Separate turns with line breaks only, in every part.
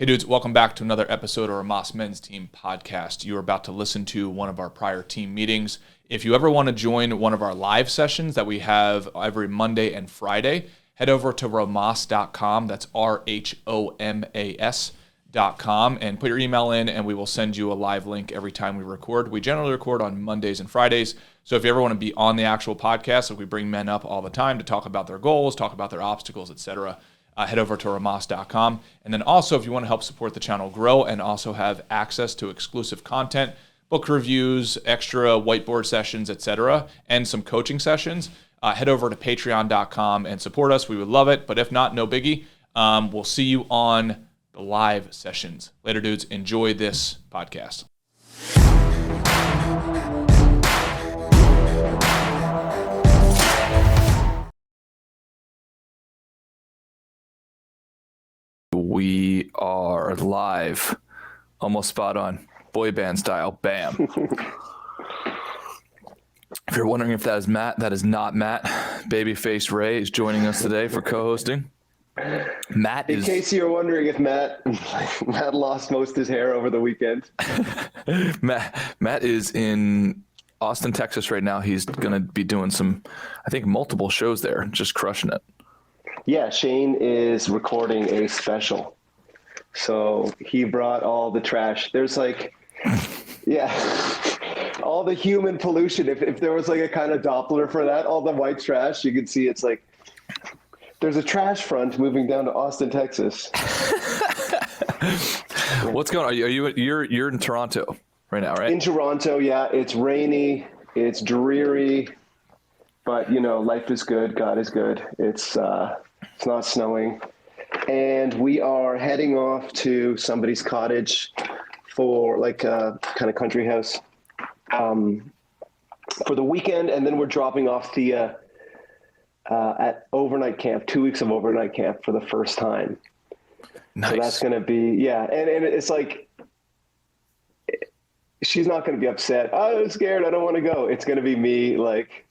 Hey dudes, welcome back to another episode of our Rhomas Men's Team podcast. You are about to listen to one of our prior team meetings. If you ever want to join one of our live sessions that we have every Monday and Friday, head over to rhomas.com. That's RHOMAS.com and put your email in and we will send you a live link every time we record. We generally record on Mondays and Fridays. So if you ever want to be on the actual podcast, like we bring men up all the time to talk about their goals, talk about their obstacles, etc., head over to rhomas.com. And then also, if you want to help support the channel grow and also have access to exclusive content, book reviews, extra whiteboard sessions, etc., and some coaching sessions, head over to patreon.com and support us. We would love it. But if not, no biggie. We'll see you on the live sessions. Later, dudes. Enjoy this podcast. We are live, almost spot on, boy band style, bam. If you're wondering if that is Matt, that is not Matt. Babyface Ray is joining us today for co-hosting. Matt
in case you're wondering if Matt lost most of his hair over the weekend.
Matt is in Austin, Texas right now. He's going to be doing some, I think, multiple shows there, just crushing it.
Yeah, Shane is recording a special. So he brought all the trash. There's like, yeah, all the human pollution. If there was like a kind of Doppler for that, all the white trash, you could see it's like, there's a trash front moving down to Austin, Texas.
What's going on? You're in Toronto right now, right?
In Toronto, yeah. It's rainy. It's dreary. But, you know, life is good. God is good. It's not snowing. And we are heading off to somebody's cottage for like a kind of country house for the weekend. And then we're dropping off Thea at overnight camp, 2 weeks of overnight camp for the first time.
Nice.
So that's going to be, yeah. And it's like, she's not going to be upset. Oh, I'm scared. I don't want to go. It's going to be me like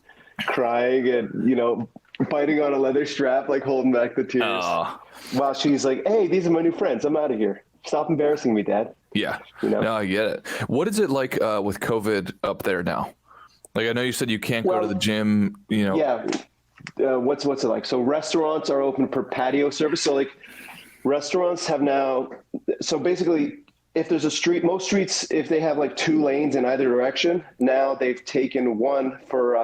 crying and, you know, biting on a leather strap, like holding back the tears. While she's like, hey, these are my new friends. I'm out of here. Stop embarrassing me, Dad.
Yeah.
You know?
No, I get it. What is it like with COVID up there now? Like, I know you said you can't go to the gym, you know.
Yeah. What's it like? So restaurants are open for patio service. So like restaurants have now, so basically if there's a street, most streets, if they have like 2 lanes in either direction, now they've taken one for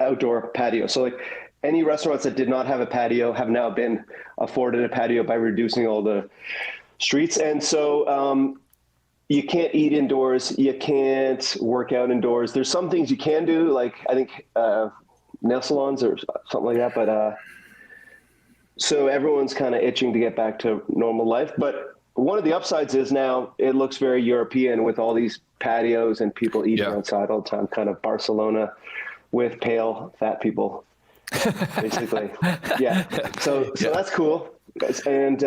outdoor patio. So like any restaurants that did not have a patio have now been afforded a patio by reducing all the streets. And so you can't eat indoors. You can't work out indoors. There's some things you can do, like I think nail salons or something like that. But so everyone's kind of itching to get back to normal life. But one of the upsides is now it looks very European with all these patios and people eating outside all the time, kind of Barcelona with pale, fat people, basically. Yeah. So that's cool. And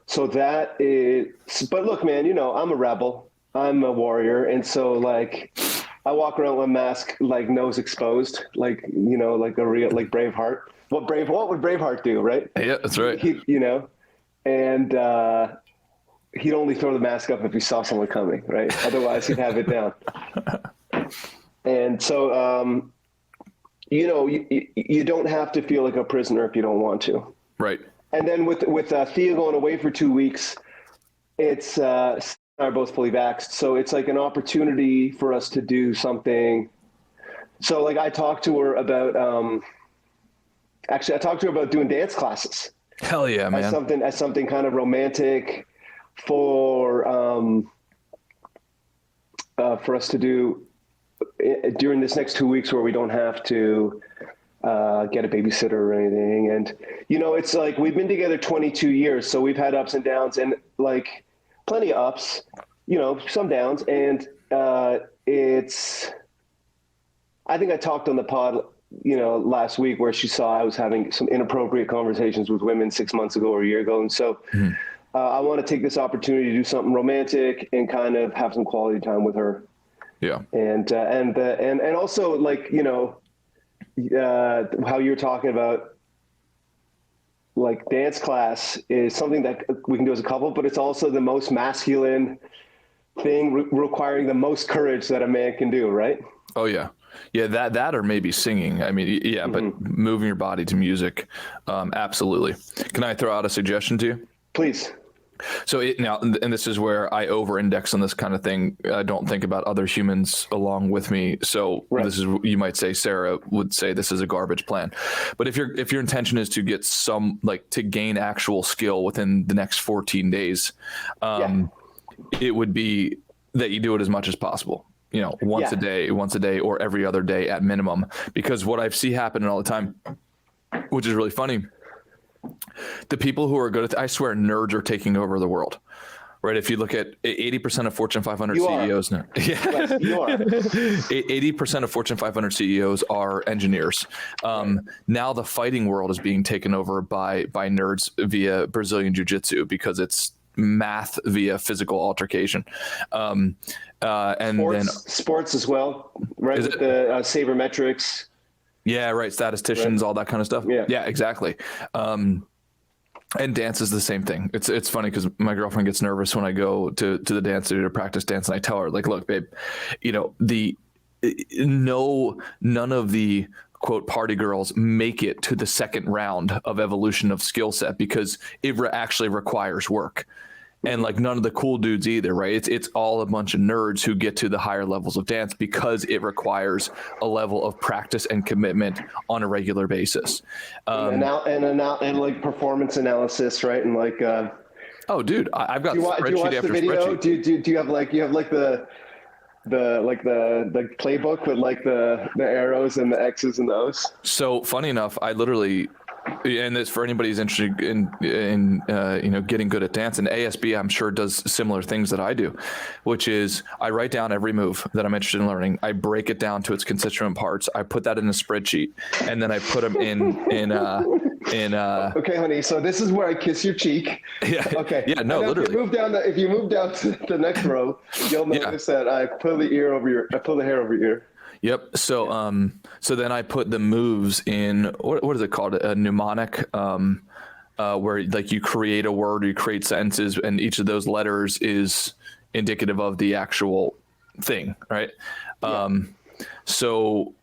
so that is, but look, man, you know, I'm a rebel. I'm a warrior. And so like, I walk around with a mask, like nose exposed, like, you know, like a real, like Braveheart. What would Braveheart do, right?
Yeah, that's right.
You know, and he'd only throw the mask up if he saw someone coming, right? Otherwise he'd have it down. And so, you know, you don't have to feel like a prisoner if you don't want to.
Right.
And then with Thea going away for 2 weeks, it's are both fully vaxxed. So it's like an opportunity for us to do something. So like I talked to her about, I talked to her about doing dance classes.
Hell yeah, man.
As something kind of romantic for us to do during this next 2 weeks where we don't have to get a babysitter or anything. And, you know, it's like we've been together 22 years, so we've had ups and downs and like plenty of ups, you know, some downs. And I think I talked on the pod, you know, last week where she saw I was having some inappropriate conversations with women 6 months ago or a year ago. And so I want to take this opportunity to do something romantic and kind of have some quality time with her.
Yeah.
And also like, you know, how you're talking about like dance class is something that we can do as a couple, but it's also the most masculine thing requiring the most courage that a man can do, right?
Oh yeah. Yeah, that or maybe singing. I mean, yeah, but moving your body to music, absolutely. Can I throw out a suggestion to you?
Please.
So now, and this is where I over-index on this kind of thing. I don't think about other humans along with me. So This is, you might say, Sarah would say this is a garbage plan. But if your intention is to get to gain actual skill within the next 14 days, it would be that you do it as much as possible. Once a day, or every other day at minimum. Because what I see happening all the time, which is really funny, the people who are good at I swear nerds are taking over the world, right? If you look at 80% of Fortune 500 CEOs now,
yes, you are.
80% of Fortune 500 CEOs are engineers. Now the fighting world is being taken over by nerds via Brazilian Jiu-Jitsu because it's math via physical altercation. And
sports as well, right? With the sabermetrics.
Yeah, right. Statisticians, all that kind of stuff. Yeah, exactly. And dance is the same thing. It's funny because my girlfriend gets nervous when I go to the dance studio to practice dance, and I tell her, like, look, babe, none of the quote party girls make it to the second round of evolution of skill set because it actually requires work. And like none of the cool dudes either, right? It's all a bunch of nerds who get to the higher levels of dance because it requires a level of practice and commitment on a regular basis.
And like performance analysis, right? And like,
oh, dude, I've got spreadsheet after
video?
spreadsheet.
Do you have the playbook with like the arrows and the X's and the O's?
So funny enough, I literally. And this for anybody who's interested in getting good at dance, and ASB I'm sure does similar things that I do, which is I write down every move that I'm interested in learning. I break it down to its constituent parts. I put that in a spreadsheet, and then I put them in.
Okay, honey. So this is where I kiss your cheek.
Yeah.
Okay.
Yeah. No, literally.
If you move down to the next row, you'll notice that I pull the hair over your ear.
Yep. So then I put the moves in what is it called? A mnemonic, where like you create a word, or you create sentences, and each of those letters is indicative of the actual thing, right? Yeah. So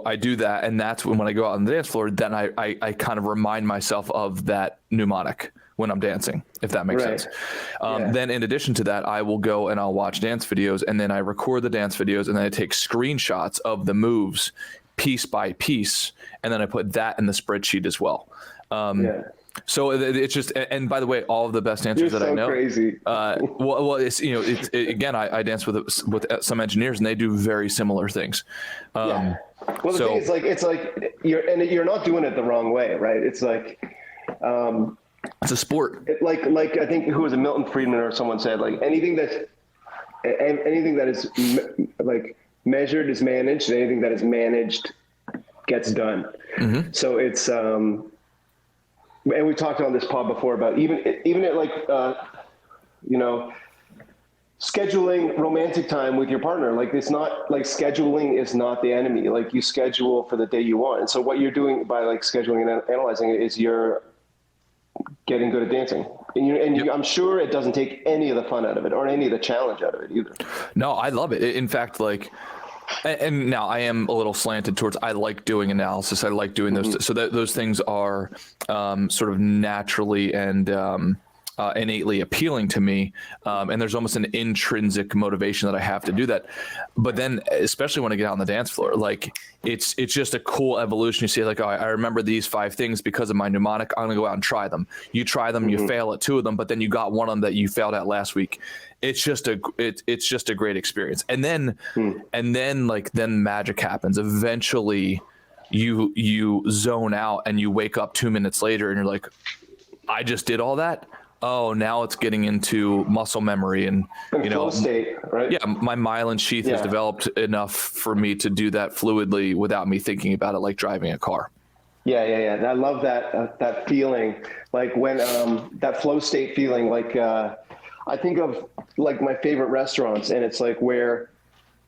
I do that, and that's when I go out on the dance floor, then I kind of remind myself of that mnemonic when I'm dancing, if that makes sense. Then in addition to that, I will go and I'll watch dance videos, and then I record the dance videos, and then I take screenshots of the moves piece by piece, and then I put that in the spreadsheet as well. So it's just, and by the way, all of the best dancers that I know.
Crazy.
Well, it's again, I dance with some engineers, and they do very similar things.
Well, the thing is, it's like you're not doing it the wrong way, right? It's like.
It's a sport.
Like I think who was it, Milton Friedman or someone said, like anything that is like measured is managed, and anything that is managed gets done. Mm-hmm. So it's and we talked on this pod before about even at like scheduling romantic time with your partner. Like it's not like scheduling is not the enemy. Like you schedule for the day you want, and so what you're doing by like scheduling and analyzing it is you're getting good at dancing. And I'm sure it doesn't take any of the fun out of it or any of the challenge out of it either.
No, I love it. In fact, and now I am a little slanted towards, I like doing analysis. I like doing those. So that those things are sort of naturally and innately appealing to me. And there's almost an intrinsic motivation that I have to do that. But then, especially when I get out on the dance floor, like it's just a cool evolution. You see, like, oh, I remember these 5 things because of my mnemonic. I'm gonna go out and try them. You try them, you fail at 2 of them, but then you got one of them that you failed at last week. It's just a great experience. And then then magic happens. Eventually you zone out and you wake up 2 minutes later and you're like, I just did all that. Oh, now it's getting into muscle memory and
flow state, right?
Yeah, my myelin sheath has developed enough for me to do that fluidly without me thinking about it like driving a car.
Yeah. And I love that feeling, like when that flow state feeling. Like I think of like my favorite restaurants, and it's like where,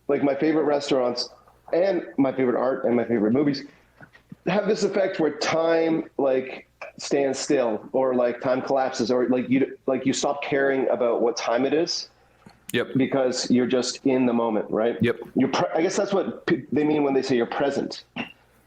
like my favorite restaurants and my favorite art and my favorite movies have this effect where time like stands still, or like time collapses, or like you stop caring about what time it is.
Yep.
Because you're just in the moment, right?
Yep.
I guess that's what they mean when they say you're present.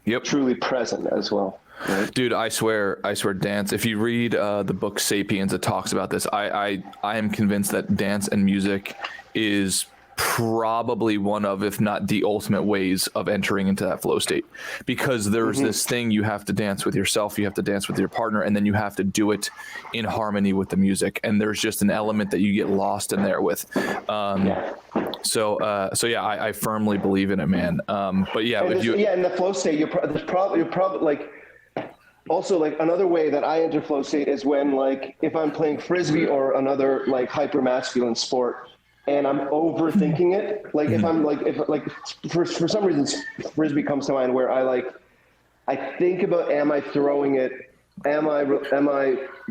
Yep.
Truly present as well. Right?
Dude, I swear, dance. If you read the book Sapiens, it talks about this. I am convinced that dance and music is probably one of, if not the ultimate ways of entering into that flow state, because there's this thing, you have to dance with yourself, you have to dance with your partner, and then you have to do it in harmony with the music. And there's just an element that you get lost in there with. So yeah, I firmly believe in it, man. But yeah,
in the flow state, you're probably like, also like another way that I enter flow state is when, like, if I'm playing Frisbee or another like hyper masculine sport, and I'm overthinking it. Like if I'm like, for some reason, Frisbee comes to mind where I think about, am I throwing it? Am I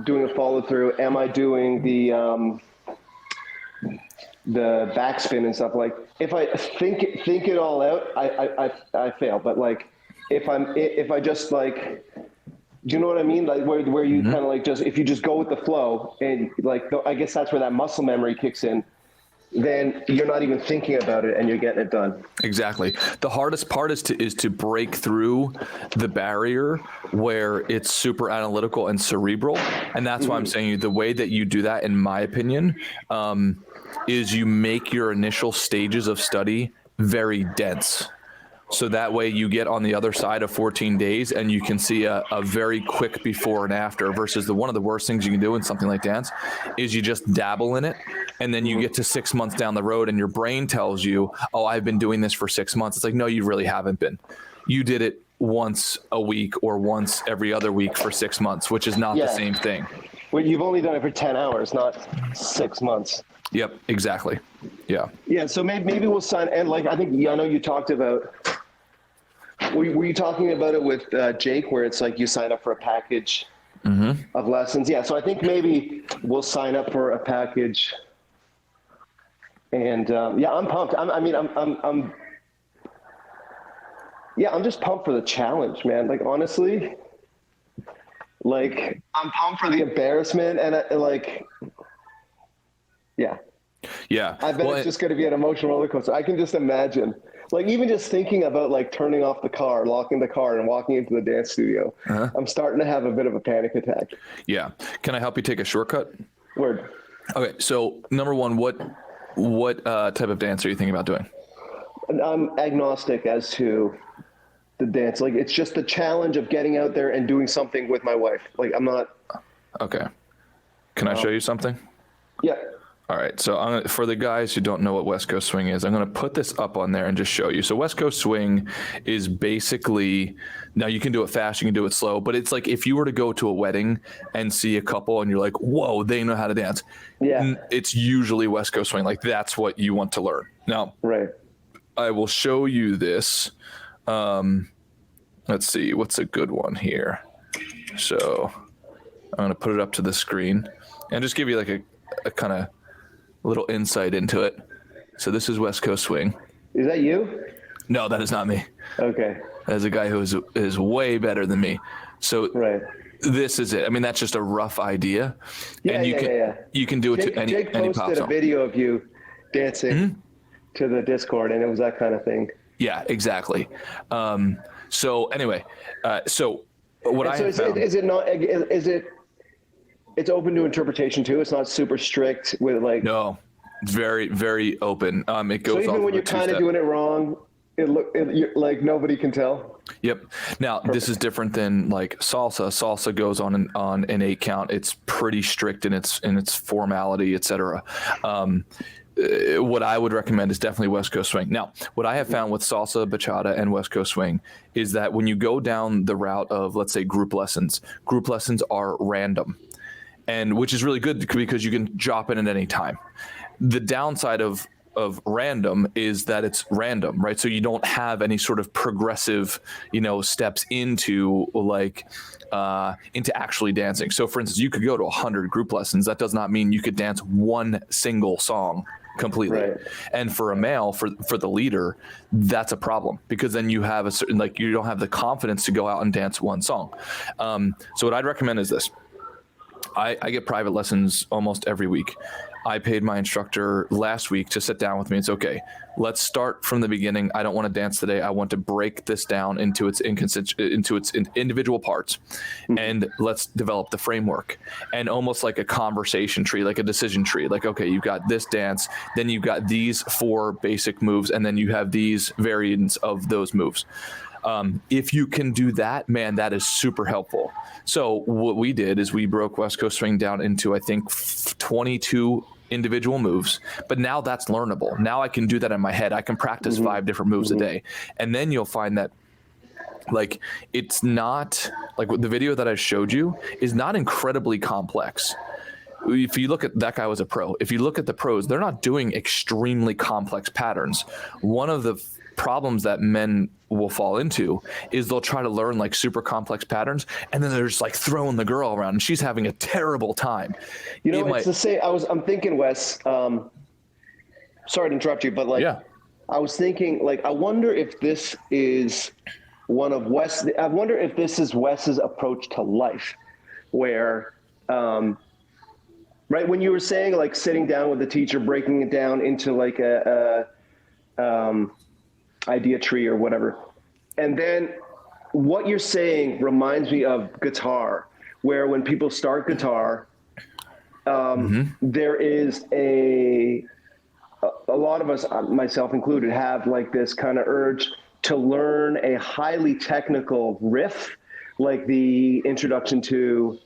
doing a follow through? Am I doing the backspin and stuff? Like if I think it all out, I fail. But like if I just like, do you know what I mean? Like where you kind of like if you just go with the flow, and like, I guess that's where that muscle memory kicks in. Then you're not even thinking about it and you're getting it done.
Exactly. The hardest part is to break through the barrier where it's super analytical and cerebral. And that's why I'm saying the way that you do that, in my opinion, is you make your initial stages of study very dense. So that way you get on the other side of 14 days and you can see a very quick before and after, versus one of the worst things you can do in something like dance is you just dabble in it. And then you get to 6 months down the road and your brain tells you, oh, I've been doing this for 6 months. It's like, no, you really haven't been. You did it once a week or once every other week for 6 months, which is not the same thing.
Well, you've only done it for 10 hours, not 6 months.
Yep, exactly. Yeah.
Yeah, so maybe we'll sign, and like, I know you talked about, were you talking about it with Jake, where it's like you sign up for a package of lessons? Yeah, so I think maybe we'll sign up for a package. And yeah, I'm pumped. I'm just pumped for the challenge, man. Like, honestly, like, I'm pumped for the embarrassment, and yeah. I bet it's just going to be an emotional roller coaster. I can just imagine, like, even just thinking about like turning off the car, locking the car, and walking into the dance studio. I'm starting to have a bit of a panic attack. Yeah.
Can I help you take a shortcut?
Word.
Okay. So number one, what type of dance are you thinking about doing?
I'm agnostic as to the dance. Like, it's just the challenge of getting out there and doing something with my wife. Like, I'm not.
Okay. Can I show you something?
Yeah.
All right. So for the guys who don't know what West Coast Swing is, I'm going to put this up on there and just show you. So West Coast Swing is basically, now you can do it fast, you can do it slow, but it's like if you were to go to a wedding and see a couple and you're like, whoa, they know how to dance.
Yeah.
It's usually West Coast Swing. Like, that's what you want to learn. Now,
right.
I will show you this. Let's see, what's a good one here? So I'm going to put it up to the screen and just give you like a kind of little insight into it. So this is West Coast Swing.
Is that you?
No, that is not me.
Okay.
That is a guy who is way better than me. So this is it. I mean, that's just a rough idea.
Yeah,
and you can do it to any
Jake
pop
posted
song.
a video of you dancing to the Discord, and it was that kind of thing.
Yeah, exactly. So anyway, so what I have found,
is it it's open to interpretation too? It's not super strict with like.
No, it's very, very open. It goes.
So even when you're kind of doing it wrong, like nobody can tell.
Yep. Now this is different than like salsa. Salsa goes on an 8 count. It's pretty strict in its formality, etc. What I would recommend is definitely West Coast Swing. Now, what I have found with salsa, bachata, and West Coast Swing is that when you go down the route of, let's say, group lessons are random, and which is really good because you can drop in at any time. The downside of random is that it's random, right? So you don't have any sort of progressive, steps into into actually dancing. So for instance, you could go to 100 group lessons. That does not mean you could dance one single song
completely.
Right.
And for a male, for the leader, that's a problem, because then you have a certain, like, you don't have the confidence to go out and dance one song. So what I'd recommend is this. I get private lessons almost every week. I paid my instructor last week to sit down with me. It's okay. Let's start from the beginning. I don't want to dance today. I want to break this down into its individual parts, and let's develop the framework, and almost like a conversation tree, like a decision tree. Like, okay, you've got this dance, then you've got these 4 basic moves, and then you have these variants of those moves. If you can do that, man, that is super helpful. So what we did is we broke West Coast Swing down into, I think, 22 individual moves, but now that's learnable. Now I can do that in my head. I can practice 5 different moves a day. And then you'll find that, like, it's not like the video that I showed you is not incredibly complex. If you look at that guy was a pro. If you look at the pros, they're not doing extremely complex patterns. One of the problems that men will fall into is they'll try to learn like super complex patterns, and then they're just like throwing the girl around, and she's having a terrible time.
You know, it's the same. I'm thinking, Wes. Sorry to interrupt you, but like, yeah. I was thinking, like, I wonder if this is one of Wes. I wonder if this is Wes's approach to life, where, right when you were saying like sitting down with the teacher, breaking it down into like a idea tree or whatever. And then what you're saying reminds me of guitar, where when people start guitar, there is a lot of us, myself included, have like this kind of urge to learn a highly technical riff, like the introduction to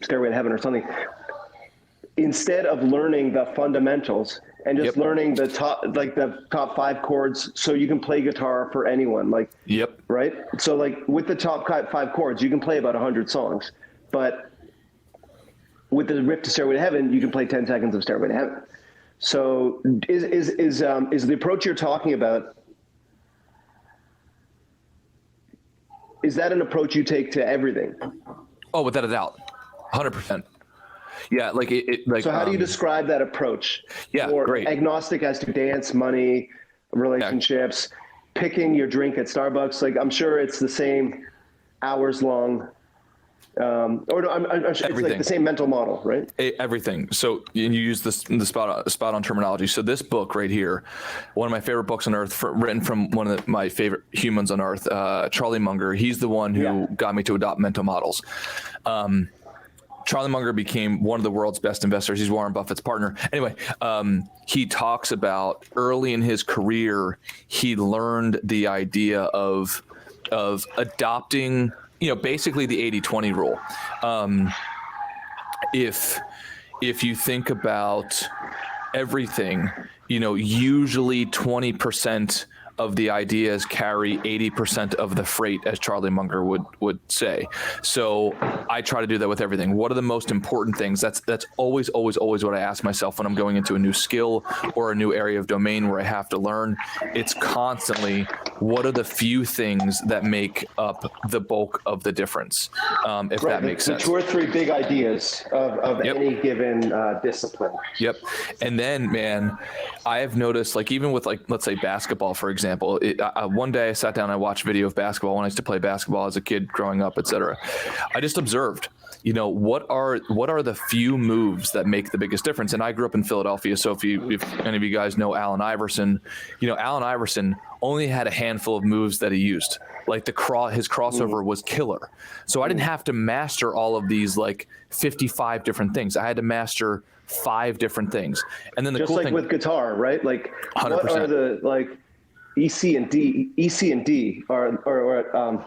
Stairway to Heaven or something, instead of learning the fundamentals and just learning the top 5 chords, so you can play guitar for anyone. Like, right. So like with the top 5 chords, you can play about 100 songs, but with the riff to Stairway to Heaven, you can play 10 seconds of Stairway to Heaven. So is the approach you're talking about, is that an approach you take to everything?
Oh, without a doubt. 100%. Yeah, like
so how do you describe that approach?
Yeah,
or
great.
Agnostic as to dance, money, relationships, picking your drink at Starbucks. Like, I'm sure it's the same hours long, I'm sure it's like the same mental model, right?
Everything. So you use the spot on terminology. So this book right here, one of my favorite books on earth, written from one of my favorite humans on earth, Charlie Munger. He's the one who got me to adopt mental models. Charlie Munger became one of the world's best investors. He's Warren Buffett's partner. Anyway, he talks about early in his career, he learned the idea of adopting, basically the 80-20 rule. If you think about everything, usually 20% of the ideas carry 80% of the freight, as Charlie Munger would say. So I try to do that with everything. What are the most important things? That's always what I ask myself when I'm going into a new skill or a new area of domain where I have to learn. It's constantly, what are the few things that make up the bulk of the difference? If that makes sense.
The 2 or 3 big ideas of any given discipline.
Yep. And then, man, I have noticed, like, even with, like, let's say basketball, for example, one day I sat down and I watched video of basketball when I used to play basketball as a kid growing up, etc. I just observed, what are the few moves that make the biggest difference? And I grew up in Philadelphia, so if any of you guys know Allen Iverson, Allen Iverson only had a handful of moves that he used. Like his crossover was killer. So I didn't have to master all of these like 55 different things. I had to master 5 different things. And then the
just
cool
like
thing
with guitar, right? Like
100%.
What are the like E, C, and D or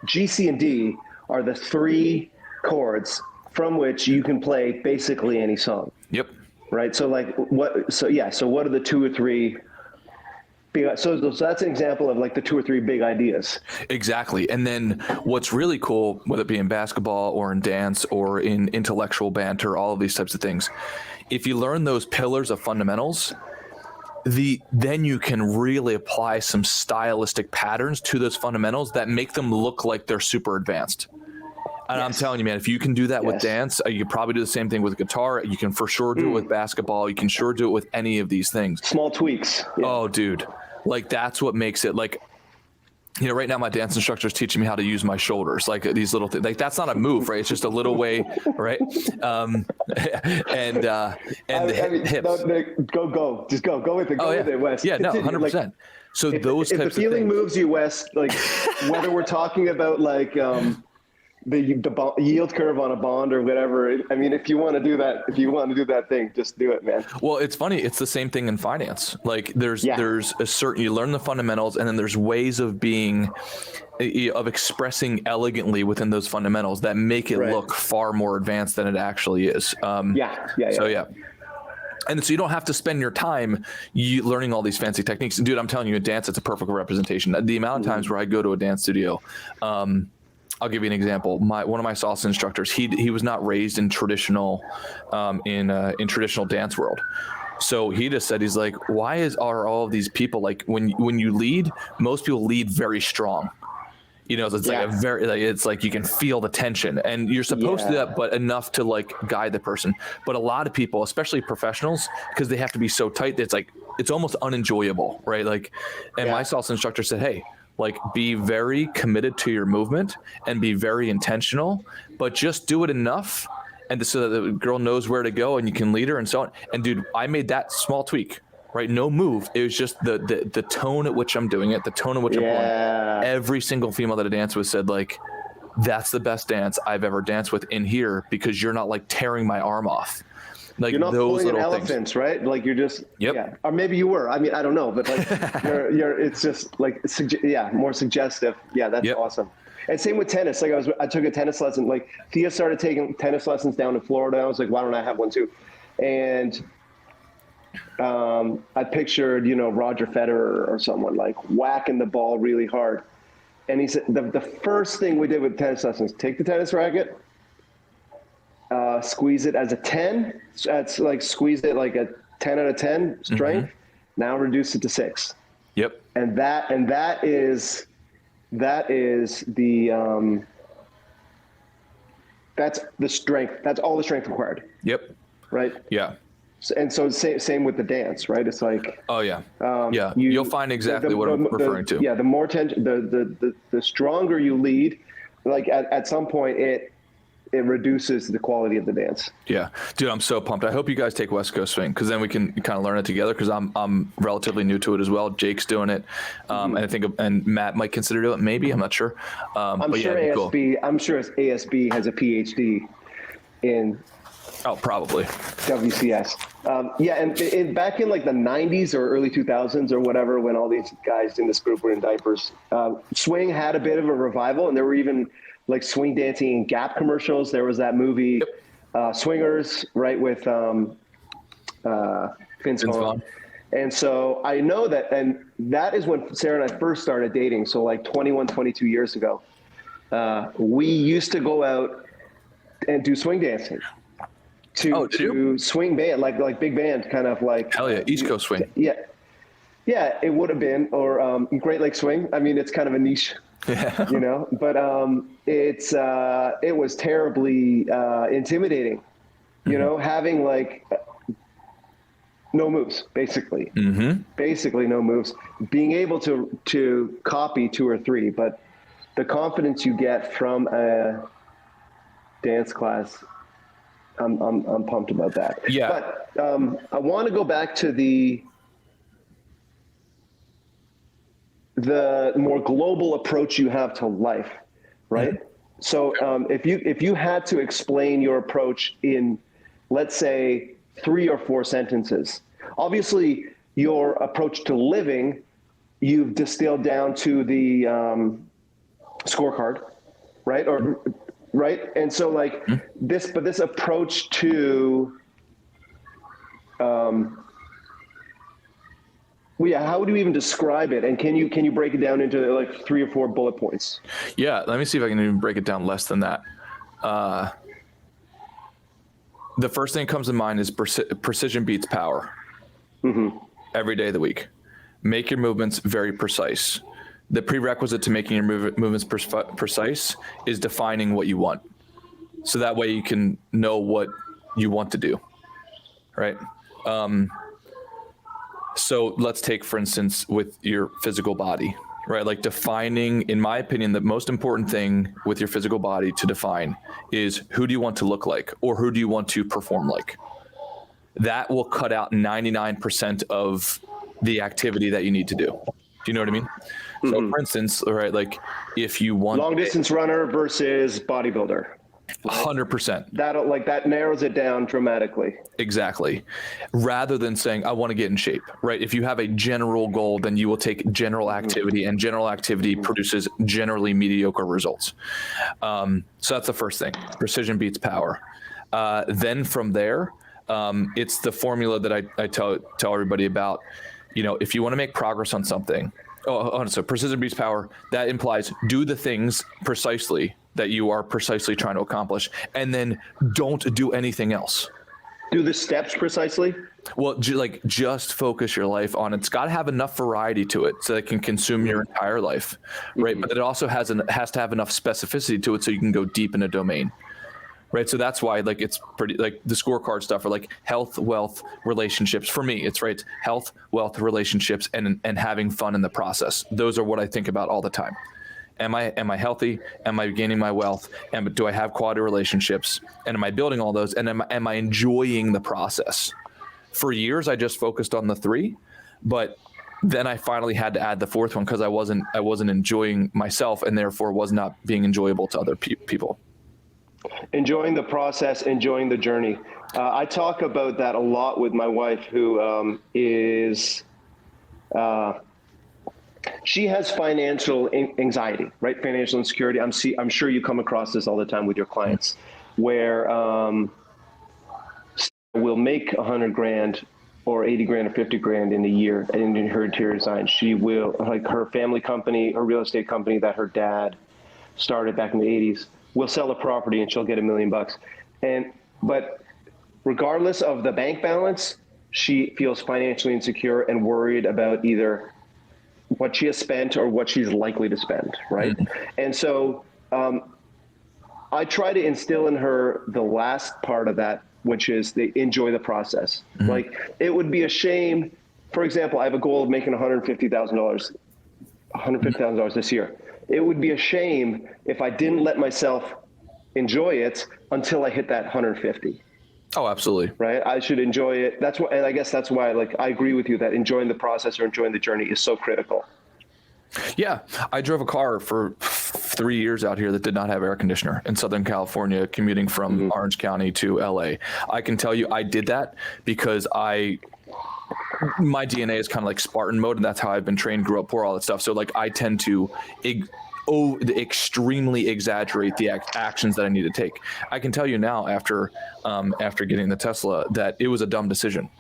G, C, and D are the 3 chords from which you can play basically any song.
Yep.
Right. So like so what are the 2 or 3 big, so that's an example of like the 2 or 3 big ideas.
Exactly. And then what's really cool, whether it be in basketball or in dance or in intellectual banter, all of these types of things, if you learn those pillars of fundamentals, then you can really apply some stylistic patterns to those fundamentals that make them look like they're super advanced. And I'm telling you, man, if you can do that with dance, you can probably do the same thing with guitar. You can for sure do it with basketball. You can sure do it with any of these things.
Small tweaks. Yeah.
Oh, dude. Like, that's what makes it, like, you know, right now my dance instructor is teaching me how to use my shoulders, like these little things. Like, that's not a move, right? It's just a little way, right? And the hips.
Go, just go with it. Go with it, Wes.
Yeah, no, 100%.
Like,
So those
if
types
the feeling
of things
moves you, Wes, like whether we're talking about like the yield curve on a bond or whatever. I mean, if you want to do that thing, just do it, man.
Well, it's funny. It's the same thing in finance. Like there's a certain, you learn the fundamentals, and then there's ways of expressing elegantly within those fundamentals that make it look far more advanced than it actually is. And so you don't have to spend your time learning all these fancy techniques. Dude, I'm telling you, in dance, it's a perfect representation. The amount of times where I go to a dance studio, I'll give you an example. One of my salsa instructors, he was not raised in traditional traditional dance world. So he just said, he's like, are all of these people, like when you lead, most people lead very strong. You know, it's like it's like you can feel the tension, and you're supposed to do that, but enough to like guide the person. But a lot of people, especially professionals, because they have to be so tight, it's almost unenjoyable, right? Like, and my salsa instructor said, hey, like, be very committed to your movement and be very intentional, but just do it enough, and so that the girl knows where to go and you can lead her and so on. And dude, I made that small tweak. Right, no move. It was just the tone at which I'm doing it, the tone at which I'm pulling. Every single female that I danced with said, like, that's the best dance I've ever danced with in here, because you're not like tearing my arm off. Like,
you're not
those
pulling
little
elephants,
things.
Right? Like, you're just or maybe you were. I mean, I don't know, but like you're it's just like more suggestive. Yeah, that's awesome. And same with tennis. Like I took a tennis lesson. Like Thea started taking tennis lessons down in Florida. I was like, why don't I have one too? And I pictured, Roger Federer or someone like whacking the ball really hard. And he said, the first thing we did with tennis lessons, take the tennis racket, squeeze it as a 10. That's like, squeeze it like a 10 out of 10 strength. Mm-hmm. Now reduce it to 6.
Yep.
And that is the, that's the strength. That's all the strength required.
Yep.
Right.
Yeah.
And so same with the dance, right? It's like,
you'll find exactly what I'm referring to.
Yeah, the more tension, the stronger you lead, like at some point it reduces the quality of the dance.
Yeah, dude, I'm so pumped. I hope you guys take West Coast Swing, because then we can kind of learn it together. Because I'm relatively new to it as well. Jake's doing it, and I think Matt might consider doing it. Maybe, I'm not sure.
I'm sure ASB. Cool. I'm sure ASB has a PhD in.
Oh, probably.
WCS. And back in like the 90s or early 2000s or whatever, when all these guys in this group were in diapers, swing had a bit of a revival, and there were even like swing dancing in Gap commercials. There was that movie, Swingers, right, with Vince Vaughn. And so I know that, and that is when Sarah and I first started dating. So like 21, 22 years ago, we used to go out and do swing dancing. To swing band, like big band, kind of like.
Hell yeah, East Coast swing.
Yeah, it would have been, or Great Lake swing. I mean, it's kind of a niche, but it was terribly intimidating, having like no moves, basically. Mm-hmm. Basically no moves. Being able to copy 2 or 3, but the confidence you get from a dance class, I'm pumped about that.
Yeah.
But I want to go back to the more global approach you have to life, right? Mm-hmm. So if you had to explain your approach in, let's say, 3 or 4 sentences, obviously your approach to living, you've distilled down to the scorecard, right? Right. And so like this approach to, how would you even describe it? And can you break it down into like 3 or 4 bullet points?
Yeah. Let me see if I can even break it down less than that. The first thing that comes to mind is precision beats power. Mm-hmm. Every day of the week. Make your movements very precise. The prerequisite to making your movements precise is defining what you want. So that way you can know what you want to do, right? So let's take, for instance, with your physical body, right? Like defining, in my opinion, the most important thing with your physical body to define is who do you want to look like, or who do you want to perform like? That will cut out 99% of the activity that you need to do. Do you know what I mean? Mm-hmm. So for instance, right, like if you want
long distance runner versus bodybuilder.
100%.
That narrows it down dramatically.
Exactly. Rather than saying, I want to get in shape, right? If you have a general goal, then you will take general activity, and general activity produces generally mediocre results. So that's the first thing. Precision beats power. Then from there, it's the formula that I tell everybody about. You know, if you want to make progress on something, so precision beats power, that implies do the things precisely that you are precisely trying to accomplish, and then don't do anything else.
Do the steps precisely?
Well, just focus your life on it. It's got to have enough variety to it so that it can consume your entire life, right? But it also has to have enough specificity to it so you can go deep in a domain, right? So that's why it's pretty the scorecard stuff are like health, wealth, relationships. For me, it's right. It's health, wealth, relationships, and having fun in the process. Those are what I think about all the time. Am I healthy? Am I gaining my wealth? And do I have quality relationships? And am I building all those? And am I enjoying the process? For years, I just focused on the three, but then I finally had to add the fourth one because I wasn't enjoying myself, and therefore was not being enjoyable to other people.
Enjoying the process, enjoying the journey. I talk about that a lot with my wife, who is. She has financial anxiety, right? Financial insecurity. I'm sure you come across this all the time with your clients, where we'll make $100,000 or 80 grand or 50 grand in a year in her interior design. She will, like her family company, her real estate company that her dad started back in the 80s, will sell a property and she'll get $1 million. But regardless of the bank balance, she feels financially insecure and worried about either what she has spent or what she's likely to spend, right? Mm-hmm. And so I try to instill in her the last part of that, which is they enjoy the process. Mm-hmm. Like, it would be a shame, for example, I have a goal of making $150,000 this year. It would be a shame if I didn't let myself enjoy it until I hit that 150.
Oh, absolutely.
Right. I should enjoy it. That's why, and I guess that's why, I agree with you that enjoying the process or enjoying the journey is so critical.
Yeah. I drove a car for 3 years out here that did not have air conditioner in Southern California, commuting from Orange County to LA. I can tell you I did that because my DNA is kind of like Spartan mode, and that's how I've been trained, grew up poor, all that stuff. So I tend to extremely exaggerate the actions that I need to take. I can tell you now, after getting the Tesla, that it was a dumb decision.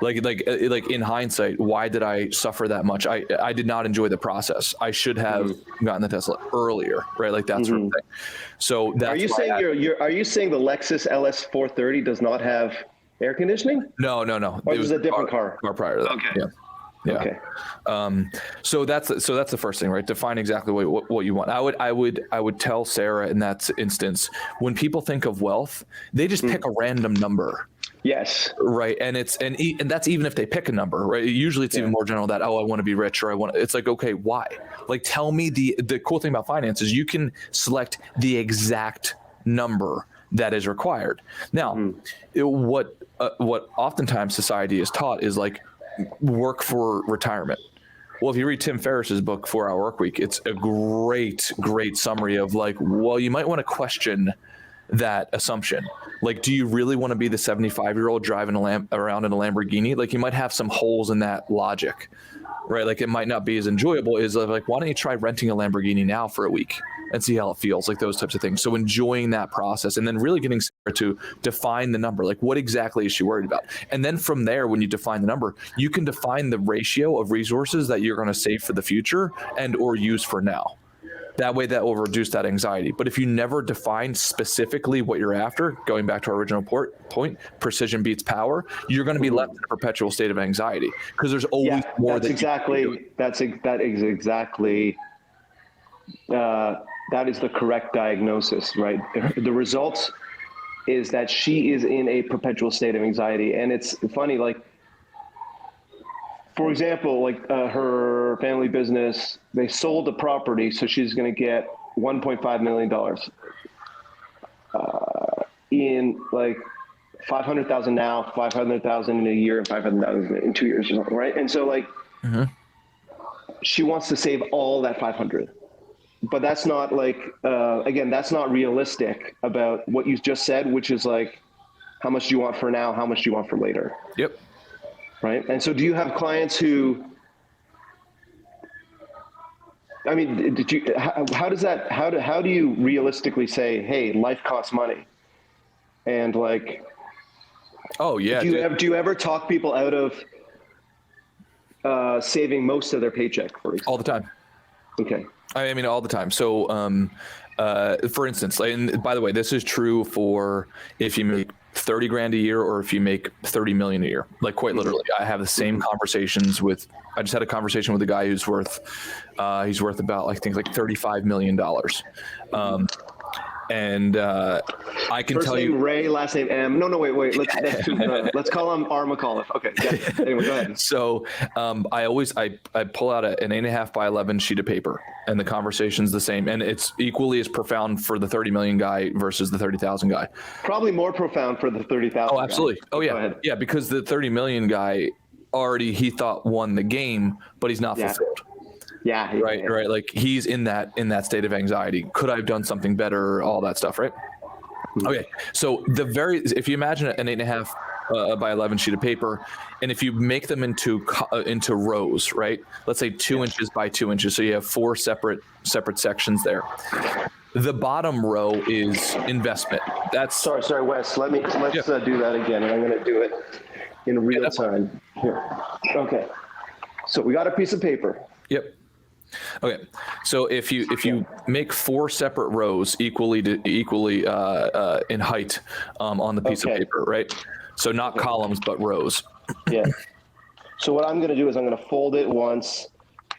Like in hindsight, why did I suffer that much? I did not enjoy the process. I should have gotten the Tesla earlier, right? Like that sort of thing. So that's
are you saying are you saying the Lexus LS 430 does not have air conditioning?
No.
Or it was a different car
prior to that.
Okay.
Yeah. Yeah.
Okay.
So that's the first thing, right? Define exactly what you want. I would tell Sarah in that instance, when people think of wealth, they just pick a random number.
Yes.
Right. And that's even if they pick a number, right? Usually it's even more general that, I want to be rich, or it's like, okay, why? Like, tell me the cool thing about finance is you can select the exact number that is required. Now, what oftentimes society is taught is work for retirement. Well, if you read Tim Ferriss's book, 4 Hour Workweek, it's a great summary of you might want to question that assumption. Do you really want to be the 75-year-old driving around in a Lamborghini? You might have some holes in that logic, right? It might not be as enjoyable as why don't you try renting a Lamborghini now for a week and see how it feels, those types of things. So enjoying that process, and then really getting Sarah to define the number, what exactly is she worried about? And then from there, when you define the number, you can define the ratio of resources that you're going to save for the future and or use for now. That way, that will reduce that anxiety. But if you never define specifically what you're after, going back to our original point, precision beats power, you're going to be left in a perpetual state of anxiety because there's always more. That is exactly
that is the correct diagnosis, right? The results is that she is in a perpetual state of anxiety. And it's funny, like, for example, like her family business, they sold the property, so she's going to get $1.5 million in like 500,000 now, 500,000 in a year, and 500,000 in 2 years or something, right? And so like, she wants to save all that 500, but that's not like, again, that's not realistic about what you just said, which is like, how much do you want for now? How much do you want for later?
Yep.
Right. And so do you have clients who, I mean, how do you realistically say, hey, life costs money? And like,
oh yeah.
Do you ever talk people out of saving most of their paycheck, for example?
All the time.
Okay.
I mean, all the time. So, for instance, and by the way, this is true for if you make 30 grand a year or if you make 30 million a year, like quite literally. I have the same conversations with, I just had a conversation with a guy who's worth, he's worth about, I think like $35 million. And I can
First
tell
name
you
Ray, last name M. No, wait. Let's call him R. Mcauliffe. Okay. Yeah. Anyway, go ahead.
So I pull out an 8.5 by 11 sheet of paper, and the conversation's the same, and it's equally as profound for the 30 million guy versus the 30,000 guy.
Probably more profound for the 30,000.
Oh, absolutely.
Guy.
Oh yeah, yeah. Because the 30 million guy already, he thought, won the game, but he's not fulfilled.
Yeah.
Right. Like he's in that state of anxiety. Could I have done something better? All that stuff, right? Okay. So if you imagine an 8.5 by 11 sheet of paper, and if you make them into rows, right? Let's say 2 inches by 2 inches. So you have 4 separate sections there. The bottom row is investment. That's
sorry, Wes. Let's do that again, and I'm going to do it in real time. Here. Okay. So we got a piece of paper.
Yep. Okay, so if you make 4 separate rows equally in height on the piece of paper, right? So not columns but rows.
Yeah. So what I'm going to do is I'm going to fold it once,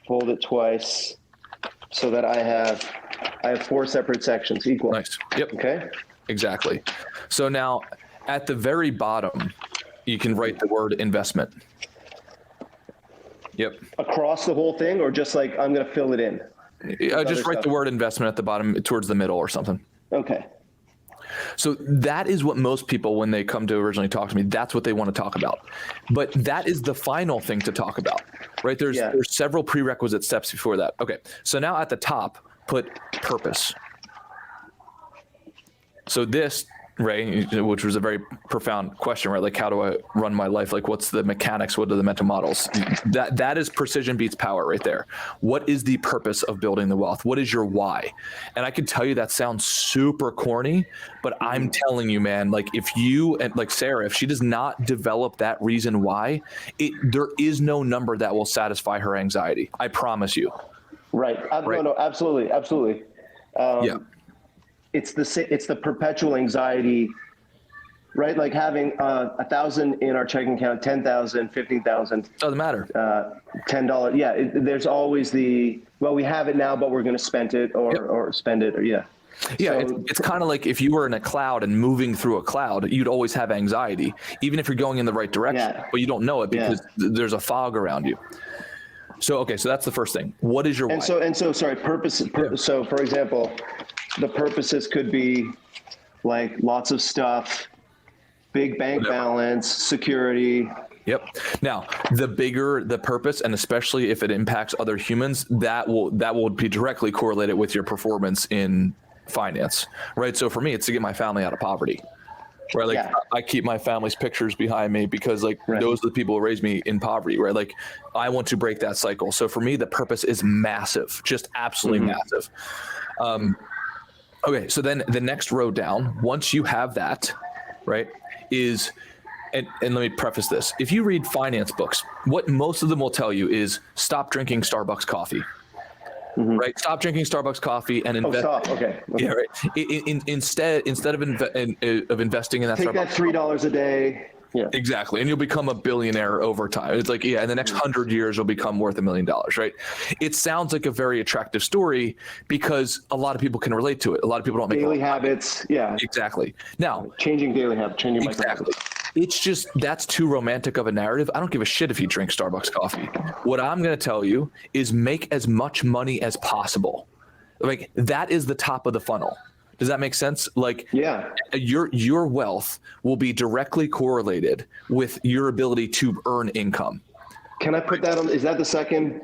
fold it twice, so that I have 4 separate sections equal.
Nice. Yep.
Okay.
Exactly. So now at the very bottom, you can write the word investment. Yep. Across
the whole thing, or just like I'm going to fill it in?
Just write the word investment at the bottom towards the middle or something.
Okay.
So that is what most people, when they come to originally talk to me, that's what they want to talk about. But that is the final thing to talk about, right? There's several prerequisite steps before that. Okay. So now at the top, put purpose. So this, Ray, which was a very profound question, right? Like, how do I run my life? Like, what's the mechanics? What are the mental models? That is precision beats power right there. What is the purpose of building the wealth? What is your why? And I can tell you that sounds super corny, but I'm telling you, man, like if you, and like Sarah, if she does not develop that reason why, there is no number that will satisfy her anxiety. I promise you.
Right. No, absolutely.
Yeah.
It's the perpetual anxiety, right? Like having 1,000 in our checking account, 10,000, 15,000.
Doesn't matter.
$10. Yeah. There's always we have it now, but we're going to spend it or spend it. Yeah.
Yeah. So, it's kind of like if you were in a cloud and moving through a cloud, you'd always have anxiety, even if you're going in the right direction, but you don't know it because there's a fog around you. So, okay. So that's the first thing. What is your why?
Sorry, purpose. So for example, the purposes could be like lots of stuff, big bank balance, security.
Yep. Now, the bigger the purpose, and especially if it impacts other humans, that will be directly correlated with your performance in finance, right? So for me, it's to get my family out of poverty, right? Like I keep my family's pictures behind me because those are the people who raised me in poverty, right? Like I want to break that cycle. So for me, the purpose is massive, just absolutely massive. Okay, so then the next row down, once you have that, right, is, and let me preface this. If you read finance books, what most of them will tell you is stop drinking Starbucks coffee, right? Stop drinking Starbucks coffee and invest.
Okay.
Yeah, right. Instead of investing in that
take
Starbucks
that $3 a day. Yeah.
Exactly. And you'll become a billionaire over time. It's like, yeah, in the next 100 years, you'll become worth $1 million, right? It sounds like a very attractive story because a lot of people can relate to it. A lot of people don't make
daily habits. Yeah.
Exactly. Now,
changing daily habits, changing micro
exactly.
habits.
It's just, that's too romantic of a narrative. I don't give a shit if you drink Starbucks coffee. What I'm going to tell you is make as much money as possible. Like, that is the top of the funnel. Does that make sense? Like,
yeah,
your wealth will be directly correlated with your ability to earn income.
Can I put that on? Is that the second?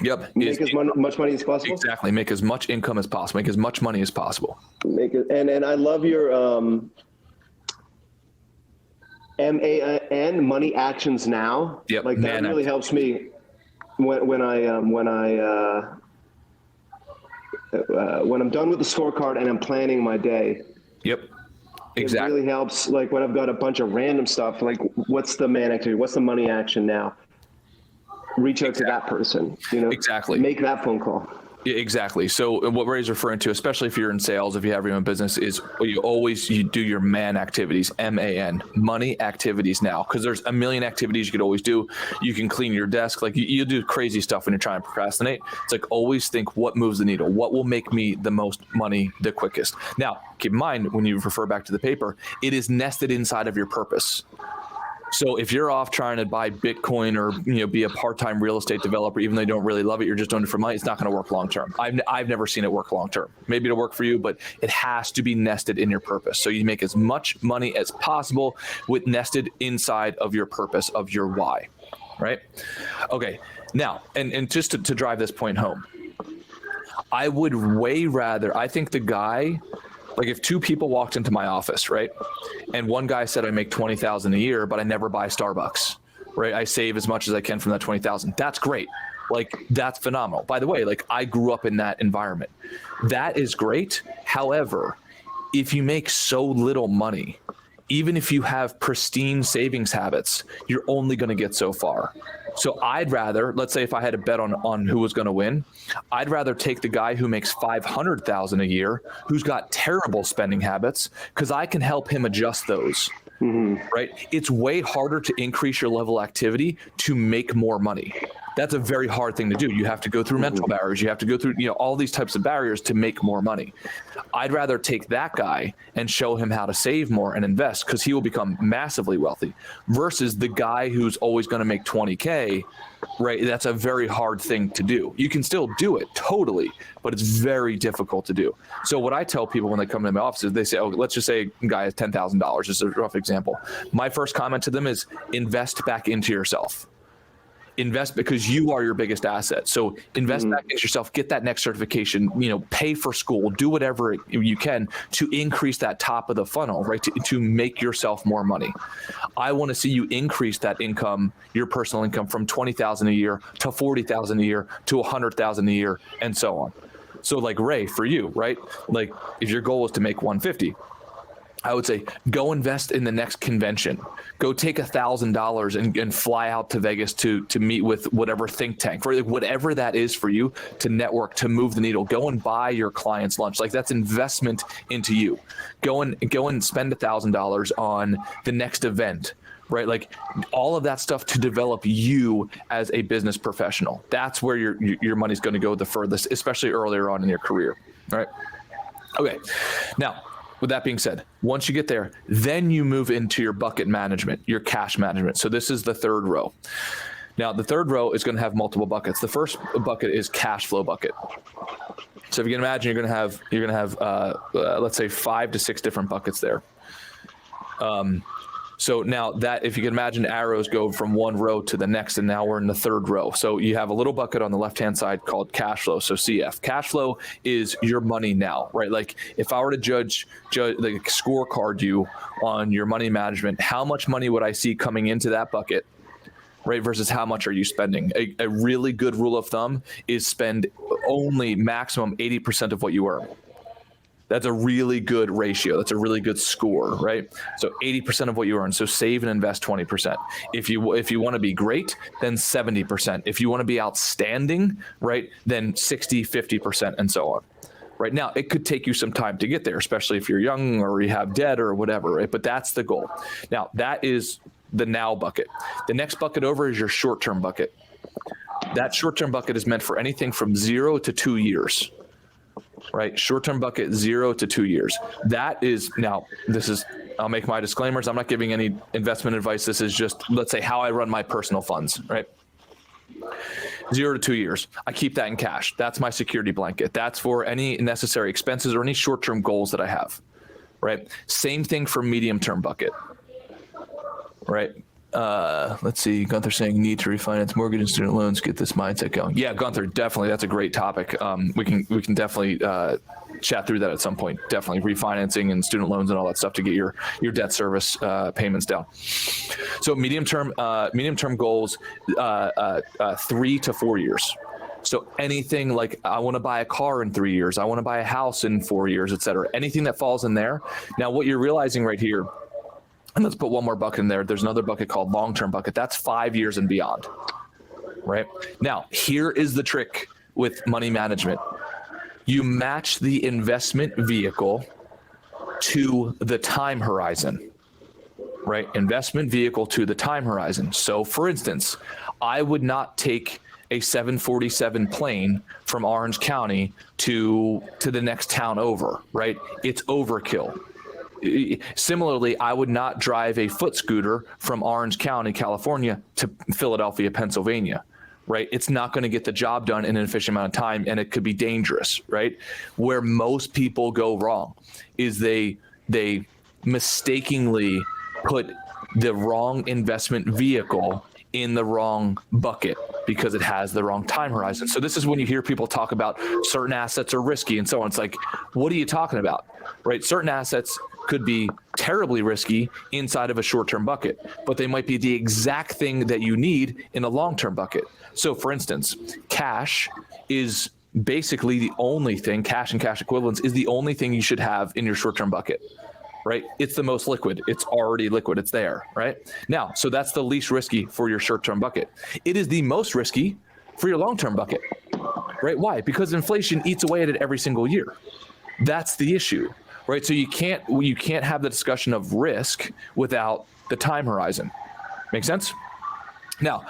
Yep.
Make as much money as possible.
Exactly. Make as much income as possible. Make as much money as possible.
Make it, and I love your MAN, money actions now.
Yep.
Like that really helps me when I'm done with the scorecard and I'm planning my day.
Yep. Exactly.
It really helps. Like when I've got a bunch of random stuff, like what's the man activity? What's the money action now? Reach out to that person,
Exactly.
Make that phone call.
Yeah, exactly. So what Ray's referring to, especially if you're in sales, if you have your own business, is you do your MAN activities, MAN, money activities now, because there's a million activities you could always do. You can clean your desk. Like you do crazy stuff when you're trying to procrastinate. It's like always think what moves the needle, what will make me the most money the quickest. Now, keep in mind, when you refer back to the paper, it is nested inside of your purpose. So if you're off trying to buy Bitcoin or be a part-time real estate developer, even though you don't really love it, you're just doing it for money, it's not going to work long term. I've never seen it work long term. Maybe it'll work for you, but it has to be nested in your purpose. So you make as much money as possible with nested inside of your purpose, of your why, right? Okay, now, and just to drive this point home, I would way rather, I think the guy, like if two people walked into my office, right? And one guy said I make $20,000 a year, but I never buy Starbucks, right? I save as much as I can from that $20,000. That's great. Like that's phenomenal. By the way, like I grew up in that environment. That is great. However, if you make so little money, even if you have pristine savings habits, you're only going to get so far. So I'd rather, let's say if I had a bet on who was going to win, I'd rather take the guy who makes $500,000 a year, who's got terrible spending habits, because I can help him adjust those. Mm-hmm. Right? It's way harder to increase your level of activity to make more money. That's a very hard thing to do. You have to go through mental barriers. You have to go through, all these types of barriers to make more money. I'd rather take that guy and show him how to save more and invest, because he will become massively wealthy, versus the guy who's always going to make 20K, right? That's a very hard thing to do. You can still do it totally, but it's very difficult to do. So what I tell people when they come into my office is they say, let's just say a guy has $10,000, just a rough example. My first comment to them is invest back into yourself. Invest, because you are your biggest asset. So invest back into yourself, get that next certification, pay for school, do whatever you can to increase that top of the funnel, right? To make yourself more money. I want to see you increase that income, your personal income, from $20,000 a year to $40,000 a year to $100,000 a year, and so on. So like Ray, for you, right? Like if your goal is to make 150, I would say go invest in the next convention. Go take $1,000 and fly out to Vegas to meet with whatever think tank, or whatever that is for you, to network, to move the needle. Go and buy your clients lunch. Like that's investment into you. Go and spend $1,000 on the next event, right? Like all of that stuff to develop you as a business professional. That's where your money's going to go the furthest, especially earlier on in your career, right? Okay, now, with that being said, once you get there, then you move into your bucket management, your cash management. So this is the third row. Now, the third row is going to have multiple buckets. The first bucket is cash flow bucket. So if you can imagine, you're going to have let's say 5 to 6 different buckets there. So now that, if you can imagine, arrows go from one row to the next, and now we're in the third row. So you have a little bucket on the left-hand side called cash flow. So CF, cash flow is your money now, right? Like if I were to judge like scorecard you on your money management, how much money would I see coming into that bucket, right? Versus how much are you spending? A really good rule of thumb is spend only maximum 80% of what you earn. That's a really good ratio. That's a really good score, right? So 80% of what you earn. So save and invest 20%. If you want to be great, then 70%. If you want to be outstanding, right, then 60, 50%, and so on. Right now, it could take you some time to get there, especially if you're young or you have debt or whatever, right? But that's the goal. Now, that is the now bucket. The next bucket over is your short-term bucket. That short-term bucket is meant for anything from 0 to 2 years, right? Short-term bucket, 0 to 2 years. That is, now this is, I'll make my disclaimers. I'm not giving any investment advice. This is just, let's say, how I run my personal funds, right? 0 to 2 years. I keep that in cash. That's my security blanket. That's for any necessary expenses or any short-term goals that I have, right? Same thing for medium-term bucket, right? Let's see. Gunther saying need to refinance mortgage and student loans. Get this mindset going. Yeah, Gunther, definitely. That's a great topic. We can definitely chat through that at some point. Definitely refinancing and student loans and all that stuff to get your debt service payments down. So medium term goals, 3 to 4 years. So anything like I want to buy a car in 3 years, I want to buy a house in 4 years, et cetera. Anything that falls in there. Now, what you're realizing right here, and let's put one more bucket in there. There's another bucket called long-term bucket. That's 5 years and beyond, right? Now, here is the trick with money management. You match the investment vehicle to the time horizon, right? Investment vehicle to the time horizon. So for instance, I would not take a 747 plane from Orange County to the next town over, right? It's overkill. Similarly, I would not drive a foot scooter from Orange County, California to Philadelphia, Pennsylvania, right? It's not going to get the job done in an efficient amount of time, and it could be dangerous, right? Where most people go wrong is they mistakenly put the wrong investment vehicle in the wrong bucket because it has the wrong time horizon. So this is when you hear people talk about certain assets are risky and so on. It's like, what are you talking about, right? Certain assets could be terribly risky inside of a short-term bucket, but they might be the exact thing that you need in a long-term bucket. So for instance, cash is basically the only thing, cash and cash equivalents is the only thing you should have in your short-term bucket, right? It's the most liquid. It's already liquid. It's there, right? Now, so that's the least risky for your short-term bucket. It is the most risky for your long-term bucket, right? Why? Because inflation eats away at it every single year. That's the issue. Right, so you can't have the discussion of risk without the time horizon. Make sense? Now,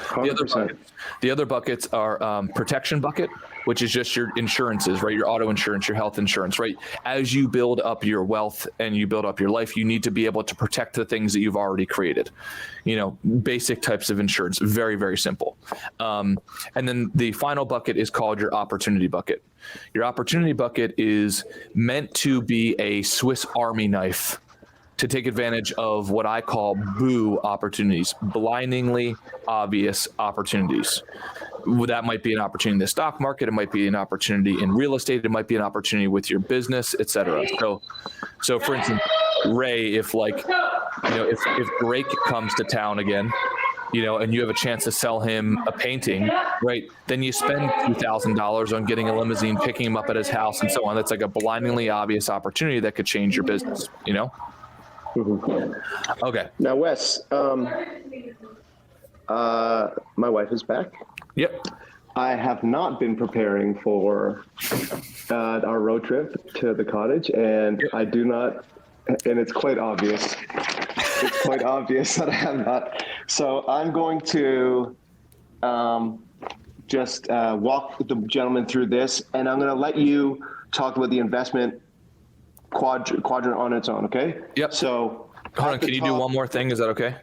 the other buckets are protection bucket, which is just your insurances, right? Your auto insurance, your health insurance, right? As you build up your wealth and you build up your life, you need to be able to protect the things that you've already created. You know, basic types of insurance, very, very simple. And then the final bucket is called your opportunity bucket. Your opportunity bucket is meant to be a Swiss Army knife to take advantage of what I call boo opportunities, blindingly obvious opportunities. That might be an opportunity in the stock market. It might be an opportunity in real estate. It might be an opportunity with your business, et cetera. So for instance, Ray, if Drake comes to town again, and you have a chance to sell him a painting, right? Then you spend $2,000 on getting a limousine, picking him up at his house and so on. That's like a blindingly obvious opportunity that could change your business, Mm-hmm. Okay.
Now, Wes, my wife is back.
Yep.
I have not been preparing for our road trip to the cottage, and yep. I do not, and it's quite obvious. It's quite obvious that I have not. So I'm going to just walk the gentleman through this, and I'm going to let you talk about the investment quadrant on its own, okay?
Yep.
So
hold on, can you do one more thing? Is that okay?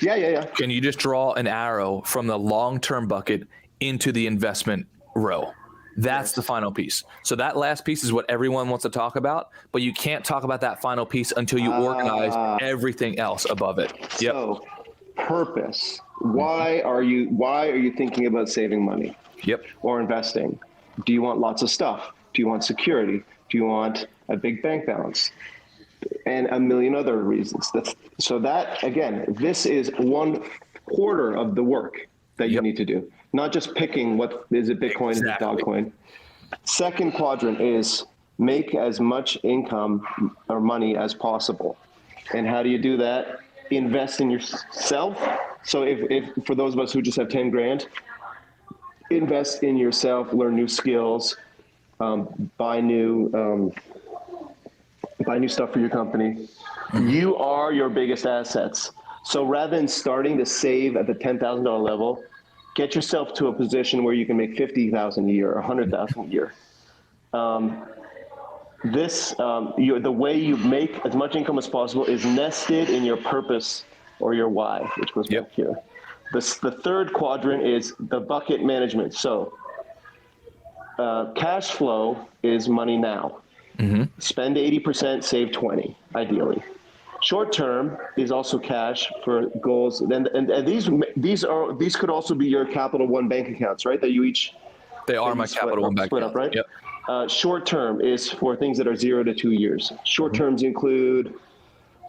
Yeah.
Can you just draw an arrow from the long-term bucket into the investment row? That's the final piece. So that last piece is what everyone wants to talk about, but you can't talk about that final piece until you organize everything else above it. Yep.
So purpose. Why are you thinking about saving money?
Yep.
Or investing? Do you want lots of stuff? Do you want security? Do you want a big bank balance? And a million other reasons. So that, again, this is 1/4 of the work that you need to do. Not just picking what is it, Bitcoin, is it Dogecoin. Second quadrant is make as much income or money as possible. And how do you do that? Invest in yourself. So if for those of us who just have 10 grand, invest in yourself, learn new skills, buy new stuff for your company. You are your biggest assets. So rather than starting to save at the $10,000 level, get yourself to a position where you can make $50,000 a year or $100,000 a year. The way you make as much income as possible is nested in your purpose or your why, which goes back here. The third quadrant is the bucket management. So cash flow is money now. Spend 80%, save 20, ideally. Short term is also cash for goals. And these could also be your Capital One bank accounts, right? That you each
They are my Capital One bank
split
accounts.
up, right?
Yep.
Short term is for things that are 0 to 2 years. Short terms include.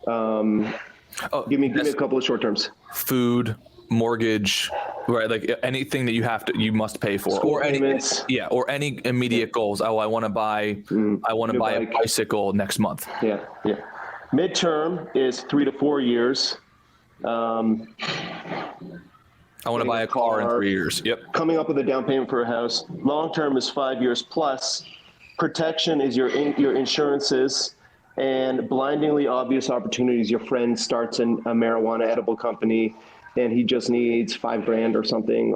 Give me a couple of short terms.
Food, mortgage, right? Like anything that you must pay for,
School
or
payments.
or any immediate goals. Oh, I want to buy a bicycle next month.
Yeah. Midterm is 3 to 4 years.
I want to buy a car in 3 years. Yep.
Coming up with a down payment for a house. Long term is 5 years plus. Protection is your insurances, and blindingly obvious opportunities. Your friend starts a marijuana edible company, and he just needs $5,000 or something.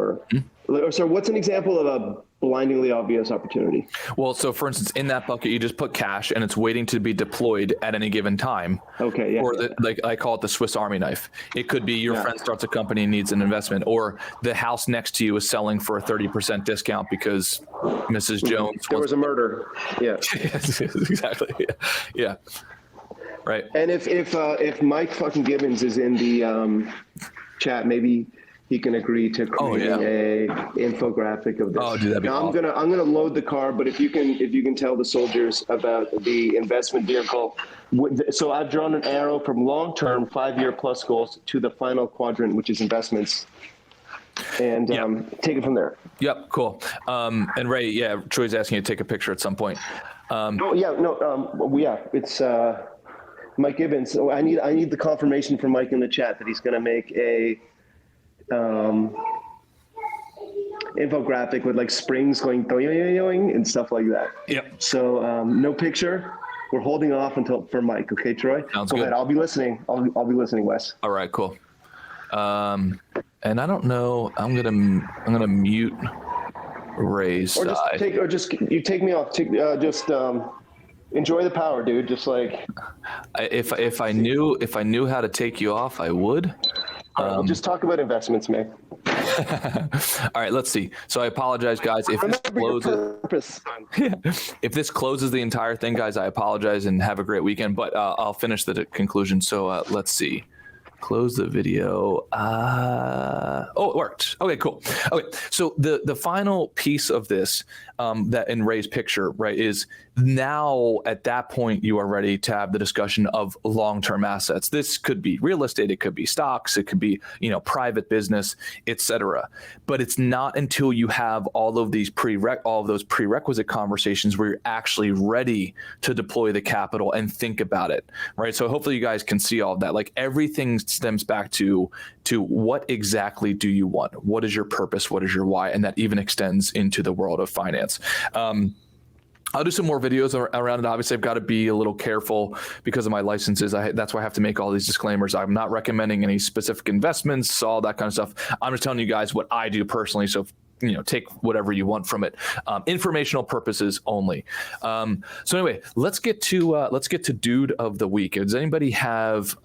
So what's an example of a blindingly obvious opportunity?
Well, so for instance, in that bucket, you just put cash and it's waiting to be deployed at any given time.
Okay. Yeah.
Or like I call it the Swiss Army knife. It could be your friend starts a company and needs an investment, or the house next to you is selling for a 30% discount because Mrs. Jones.
There was a murder. Yeah.
Yes, exactly. Yeah. Right.
And if Mike fucking Gibbons is in the chat, maybe he can agree to creating a infographic of this.
Oh, dude, that'd be awesome.
I'm gonna load the car, but if you can tell the soldiers about the investment vehicle. So I've drawn an arrow from long-term 5-year plus goals to the final quadrant, which is investments, and take it from there.
Yep. Cool. And Ray, Troy's asking you to take a picture at some point.
It's Mike Gibbons. So I need the confirmation from Mike in the chat that he's going to make a infographic with like springs going yoing and stuff like that.
Yep.
So no picture. We're holding off for Mike. Okay, Troy.
Sounds
Go
good.
ahead. I'll be listening. I'll be listening, Wes.
All right. Cool. And I don't know. I'm gonna mute Ray's
Or
side.
you take me off. Enjoy the power, dude. Just like
If I knew how to take you off, I would.
we'll just talk about investments, man.
All right, let's see. So I apologize, guys. If this closes, if this closes the entire thing, guys, I apologize and have a great weekend. But I'll finish the conclusion. So let's see. Close the video. It worked. Okay, cool. Okay, so the final piece of this that in Ray's picture, right, is now at that point you are ready to have the discussion of long-term assets. This could be real estate, it could be stocks, it could be private business, etc. But it's not until you have all of those prerequisite conversations where you're actually ready to deploy the capital and think about it, right? So hopefully you guys can see all of that. Like everything stems back to what exactly do you want? What is your purpose? What is your why? And that even extends into the world of finance. I'll do some more videos around it. Obviously, I've got to be a little careful because of my licenses. That's why I have to make all these disclaimers. I'm not recommending any specific investments, all that kind of stuff. I'm just telling you guys what I do personally. So, take whatever you want from it. Informational purposes only. So anyway, let's get to Dude of the Week. Does anybody have?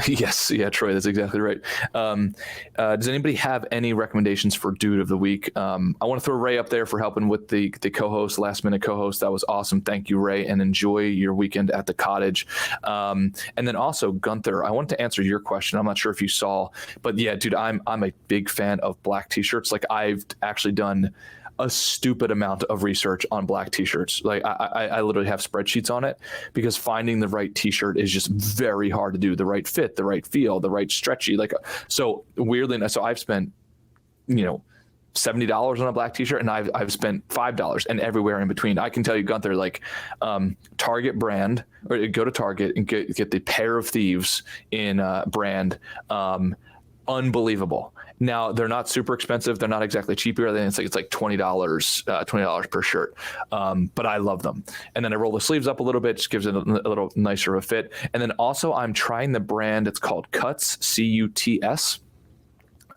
Yes, yeah, Troy, that's exactly right. Does anybody have any recommendations for Dude of the Week? I want to throw Ray up there for helping with the co-host, last minute co-host. That was awesome. Thank you, Ray, and enjoy your weekend at the cottage. And then also Gunther, I wanted to answer your question. I'm not sure if you saw, but yeah, dude, I'm a big fan of black t-shirts. Like I've actually done a stupid amount of research on black t-shirts. Like I literally have spreadsheets on it because finding the right t-shirt is just very hard to do. The right fit, the right feel, the right stretchy. So weirdly enough, so I've spent, $70 on a black t-shirt and I've spent $5 and everywhere in between. I can tell you, Gunther, Target brand, or go to Target and get the Pair of Thieves in brand, unbelievable. Now they're not super expensive. They're not exactly cheaper. Then it's like $20 per shirt. But I love them. And then I roll the sleeves up a little bit, just gives it a little nicer of a fit. And then also I'm trying the brand. It's called Cuts, Cuts.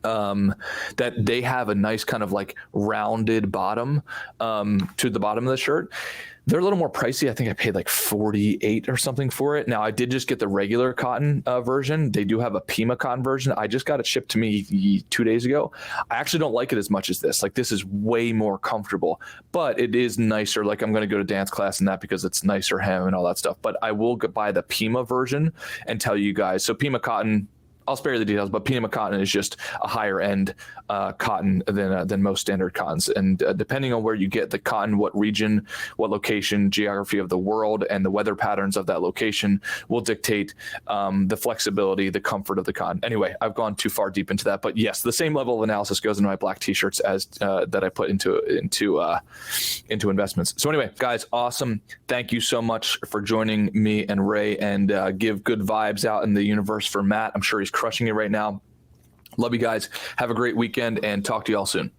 That they have a nice kind of like rounded bottom to the bottom of the shirt. They're a little more pricey. I think I paid like $48 or something for it. Now I did just get the regular cotton version. They do have a Pima cotton version. I just got it shipped to me 2 days ago. I actually don't like it as much as this. Like this is way more comfortable, but it is nicer. Like I'm going to go to dance class and that because it's nicer hem and all that stuff. But I will buy the Pima version and tell you guys. So Pima cotton, I'll spare you the details, but Pima cotton is just a higher end cotton than most standard cottons. And depending on where you get the cotton, what region, what location, geography of the world, and the weather patterns of that location will dictate the flexibility, the comfort of the cotton. Anyway, I've gone too far deep into that, but yes, the same level of analysis goes into my black t-shirts as that I put into investments. So anyway, guys, awesome. Thank you so much for joining me and Ray, and give good vibes out in the universe for Matt. I'm sure he's crushing it right now. Love you guys. Have a great weekend and talk to you all soon.